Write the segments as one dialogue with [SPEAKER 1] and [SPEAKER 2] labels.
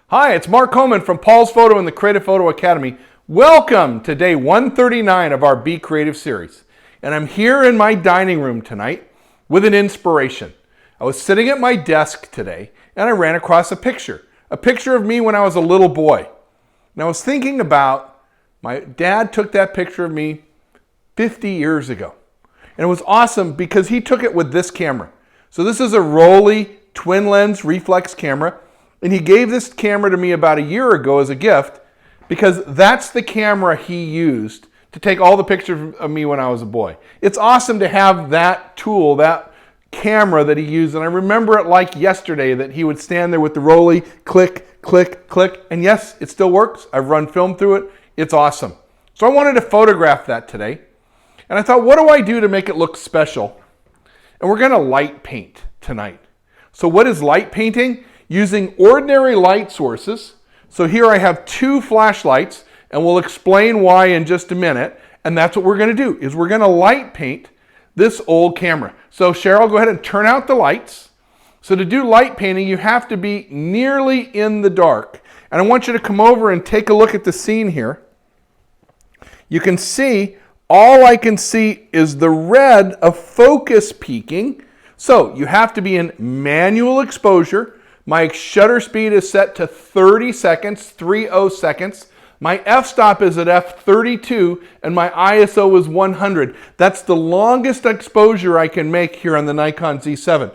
[SPEAKER 1] Hi, it's Mark Coleman from Paul's Photo and the Creative Photo Academy. Welcome to day 139 of our Be Creative series. And I'm here in my dining room tonight with an inspiration. I was sitting at my desk today and I ran across a picture of me when I was a little boy. And I was thinking about my dad took that picture of me 50 years ago. And it was awesome because he took it with this camera. So this is a Rollei twin lens reflex camera. And he gave this camera to me about a year ago as a gift because that's the camera he used to take all the pictures of me when I was a boy. It's awesome to have that tool, that camera that he used. And I remember it like yesterday that he would stand there with the Rollei, click, click, click. And yes, it still works. I've run film through it. It's awesome. So I wanted to photograph that today. And I thought, what do I do to make it look special? And we're going to light paint tonight. So what is light painting? Using ordinary light sources. So here I have two flashlights, and we'll explain why in just a minute. And that's what we're going to do, is we're going to light paint this old camera. So Cheryl, go ahead and turn out the lights. So to do light painting, you have to be nearly in the dark. And I want you to come over and take a look at the scene here. You can see, all I can see is the red of focus peaking. So you have to be in manual exposure. My shutter speed is set to 30 seconds, 30 seconds. My f-stop is at f32 and my ISO is 100. That's the longest exposure I can make here on the Nikon Z7.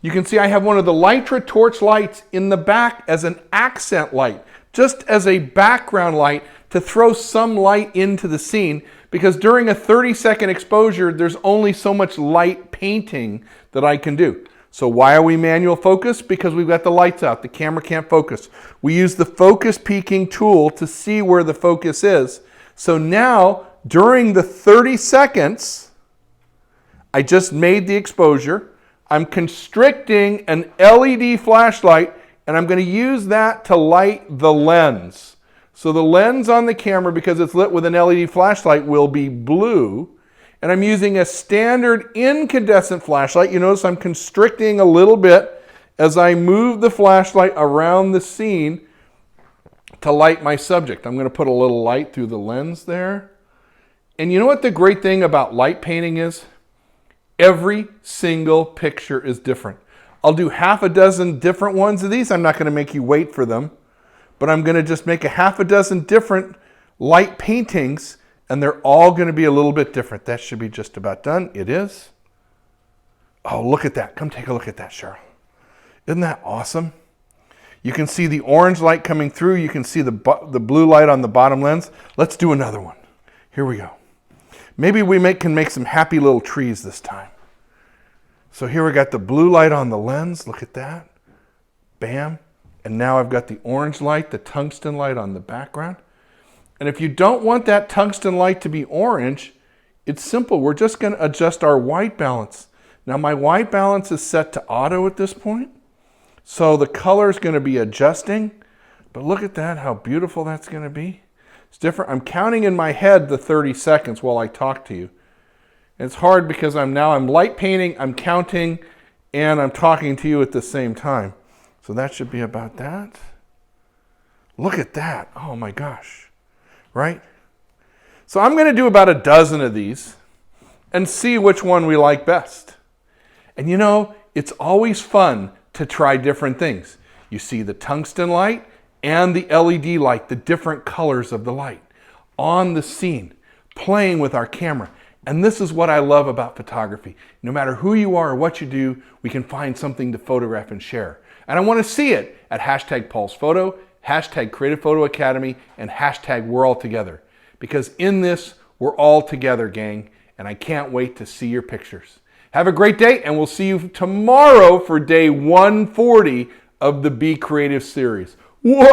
[SPEAKER 1] You can see I have one of the Litra torch lights in the back as an accent light, just as a background light to throw some light into the scene, because during a 30-second exposure, there's only so much light painting that I can do. So why are we manual focus? Because we've got the lights out. The camera can't focus. We use the focus peaking tool to see where the focus is. So now, during the 30 seconds, I just made the exposure. I'm constricting an LED flashlight, and I'm going to use that to light the lens. So the lens on the camera, because it's lit with an LED flashlight, will be blue. And I'm using a standard incandescent flashlight. You notice I'm constricting a little bit as I move the flashlight around the scene to light my subject. I'm going to put a little light through the lens there. And you know what the great thing about light painting is? Every single picture is different. I'll do half a dozen different ones of these. I'm not going to make you wait for them, but I'm going to just make a half a dozen different light paintings, and they're all going to be a little bit different. That should be just about done. It is. Oh, look at that. Come take a look at that, Cheryl. Isn't that awesome? You can see the orange light coming through. You can see the blue light on the bottom lens. Let's do another one. Here we go. Maybe we can make some happy little trees this time. So here we got the blue light on the lens. Look at that. Bam. And now I've got the orange light, the tungsten light on the background. And if you don't want that tungsten light to be orange, it's simple. We're just going to adjust our white balance. Now my white balance is set to auto at this point. So the color is going to be adjusting. But look at that, how beautiful that's going to be. It's different. I'm counting in my head the 30 seconds while I talk to you. And it's hard because I'm light painting, I'm counting, and I'm talking to you at the same time. So that should be about that. Look at that. Oh my gosh. Right? So I'm going to do about a dozen of these and see which one we like best. And you know, it's always fun to try different things. You see the tungsten light and the LED light, the different colors of the light on the scene, playing with our camera. And this is what I love about photography. No matter who you are or what you do, we can find something to photograph and share. And I want to see it at hashtag Paul's Photo, hashtag Creative Photo Academy, and hashtag We're All Together. Because in this, we're all together, gang, and I can't wait to see your pictures. Have a great day, and we'll see you tomorrow for day 140 of the Be Creative series. Wow!